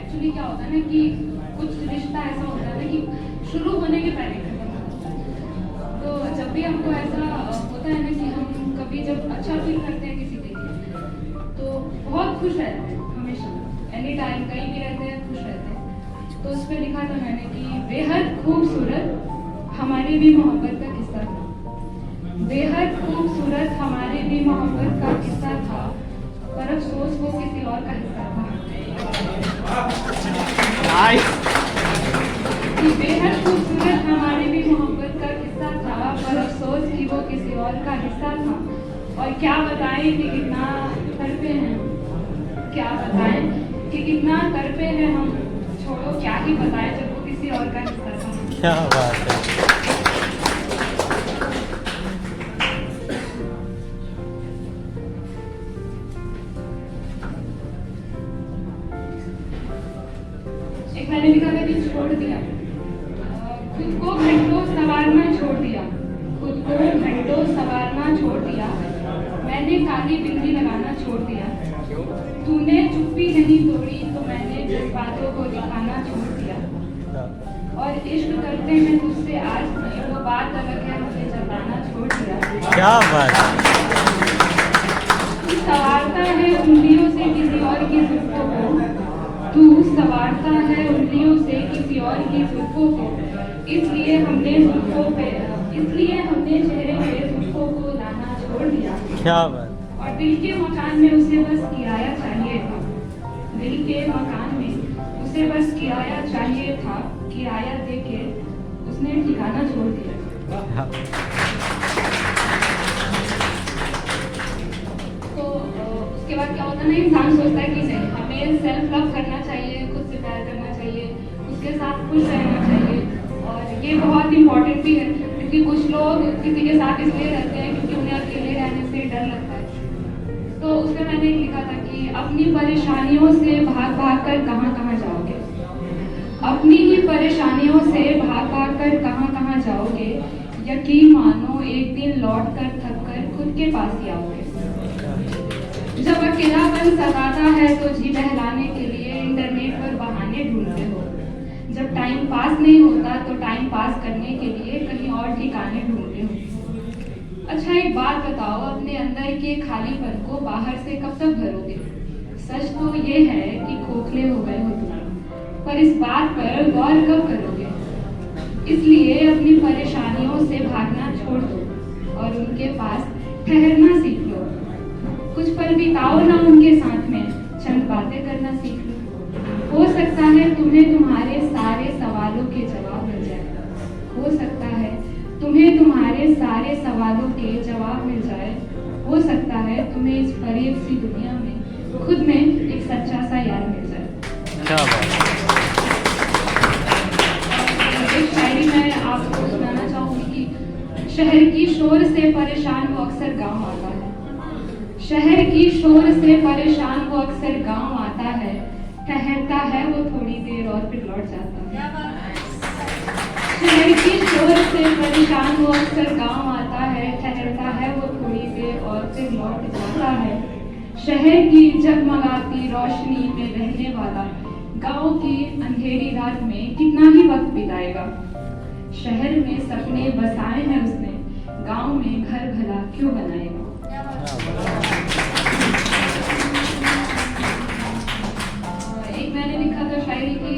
Actually क्या होता है ना कि कुछ रिश्ता ऐसा होता है ना कि शुरू होने के पहले खत्म हो जाता है। तो जब भी हमको ऐसा होता है ना कि हम कभी जब अच्छा फील करते हैं किसी के लिए तो बहुत खुश रहते हैं हमेशा, एनी टाइम कहीं भी रहते हैं खुश रहते हैं। तो उस पर लिखा था मैंने कि बेहद खूबसूरत हमारी भी मोहब्बत का किस्सा था, बेहद खूबसूरत हमारी भी मोहब्बत का किस्सा था, पर अफसोस वो किसी और का हिस्सा था। कि बेहद खूबसूरत हमारी भी मोहब्बत का किस्सा था, पर अफसोस कि वो किसी और का हिस्सा था। और क्या बताएं कि कितना तड़पे हैं, क्या बताएं कि कितना तड़पे हैं हम, छोड़ो क्या ही बताएं जब वो किसी और का हिस्सा था। क्या बात है। एक मैंने लिखा था कि छोड़ दिया, खुद को घंटों संवारना छोड़ दिया, खुद को घंटों संवारना छोड़ दिया, मैंने काली बिंदी लगाना छोड़ दिया, तूने चुप्पी नहीं तोड़ी तो मैंने जज्बातों को दिखाना छोड़ दिया, और इश्क करते हैं तुझसे आज भी वो बात अलग है, मुझे जताना छोड़ दिया। क्या बात। तू संवारता है उंगलियों से किसी और की जुल्फों को, तू संवारता है उंगलियों से किसी और की जुल्फों को, इसलिए हमने चेहरे पे जुल्फों को लाना छोड़ दिया। क्या बात। और दिल के मकान में उसे बस किराया चाहिए था, दिल के मकान में उसे बस किराया चाहिए था, किराया देके उसने ठिकाना छोड़ दिया। तो उसके बाद क्या होता है ना, इंसान सोचता है कि नहीं हमें सेल्फ लव करना चाहिए, खुद से प्यार करना चाहिए, उसके साथ खुश रहना चाहिए। और ये बहुत इम्पोर्टेंट भी है क्योंकि कुछ लोग किसी के साथ इसलिए रहते हैं क्योंकि उन्हें अकेले रहने से डर लगता है। तो उसमें मैंने लिखा था कि अपनी परेशानियों से भाग भाग कर कहाँ कहाँ जाओगे, अपनी ही परेशानियों से भाग भाग कर कहाँ कहाँ जाओगे, यकीन मानो एक दिन लौट कर थक कर खुद के पास ही आओगे। जब अकेलापन सताता है तो जी बहलाने के लिए इंटरनेट पर बहाने ढूंढते हो, जब टाइम पास नहीं होता तो टाइम पास करने के लिए कहीं और ठिकाने ढूंढते हो। अच्छा एक बात बताओ, अपने अंदर के खालीपन को बाहर से कब तक भरोगे? सच तो ये है कि खोखले हो गए हो तुम, पर इस बात पर गौर कब करोगे? इसलिए अपनी परेशानियों से भागना छोड़ दो और उनके पास ठहरना सीख लो, कुछ पल बिताओ ना उनके साथ में, चंद बातें करना सीख लो। हो सकता है तुम्हें तुम्हारे सारे सवालों के जवाब मिल जाए, हो सकता है तुम्हें तुम्हारे सारे सवालों के जवाब मिल जाए, हो सकता है तुम्हें इस फरेब सी दुनिया में खुद में एक सच्चा सा यार मिल जाए। क्या बात। एक शायरी मैं आपको सुनाना चाहूंगी कि शहर की शोर से परेशान वो अक्सर गांव आता है, शहर की शोर से परेशान वो अक्सर गांव आता है, ठहरता है वो थोड़ी देर और फिर लौट जाता है। शहर की शोर से परेशान वो अक्सर गांव आता है, ठहरता है वो थोड़ी देर और फिर लौट जाता है। शहर की जगमगाती रोशनी में रहने वाला गांव की अंधेरी रात में कितना ही वक्त बिताएगा। शहर में सपने बसाए हैं उसने, गांव में घर भला क्यों बनाएगा। एक मैंने लिखा था शायरी की,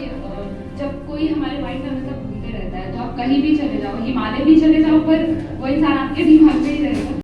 जब कोई हमारे माइंड में मतलब घूमते रहता है तो आप कहीं भी चले जाओ, हिमालय भी चले जाओ, पर वो इंसान आपके दिमाग में ही रहेगा।